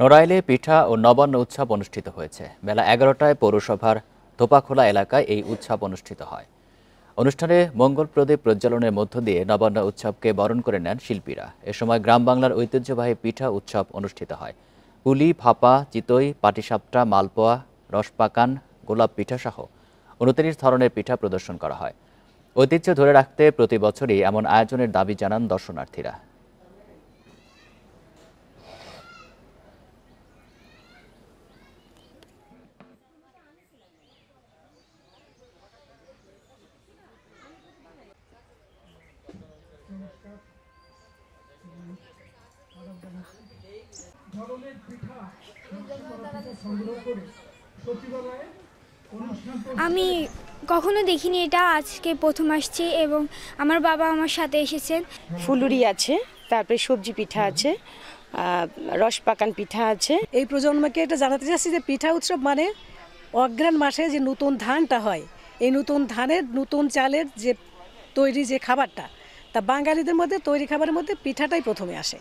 নড়াইলে পিঠা ও নবান্ন উৎসব অনুষ্ঠিত হয়েছে। বেলা ১১টায় পৌরসভার ধোপাখোলা এলাকায় এই উৎসব অনুষ্ঠিত হয়। অনুষ্ঠানে মঙ্গল প্রদীপ প্রজ্বলনের মধ্য দিয়ে নবান্ন উৎসবকে বরণ করে নেন শিল্পীরা। এ সময় গ্রাম বাংলার ঐতিহ্যবাহী পিঠা উৎসব অনুষ্ঠিত হয়। পুলি, ভাপা, চিতই, পাটিসাপটা, মালপোয়া, রসপাকান, গোলাপ পিঠা সহ ২৯ ধরনের পিঠা প্রদর্শন করা হয়। ঐতিহ্য ধরে রাখতে প্রতি বছরই এমন আয়োজনের দাবি জানান দর্শনার্থীরা। আমি কখনো দেখিনি, এটা আজকে প্রথম আসছি এবং আমার বাবা আমার সাথে এসেছেন। ফুলুরি আছে, তারপরে সবজি পিঠা আছে, রসপাকান পিঠা আছে। এই প্রজন্মকে এটা জানাতে চাচ্ছি যে পিঠা উৎসব মানে অগ্রহায়ণ মাসে যে নতুন ধানটা হয়, এই নতুন ধানের নতুন চালের যে তৈরি যে খাবারটা, তা বাঙালিদের মধ্যে তৈরি খাবারের মধ্যে পিঠাটাই প্রথমে আসে।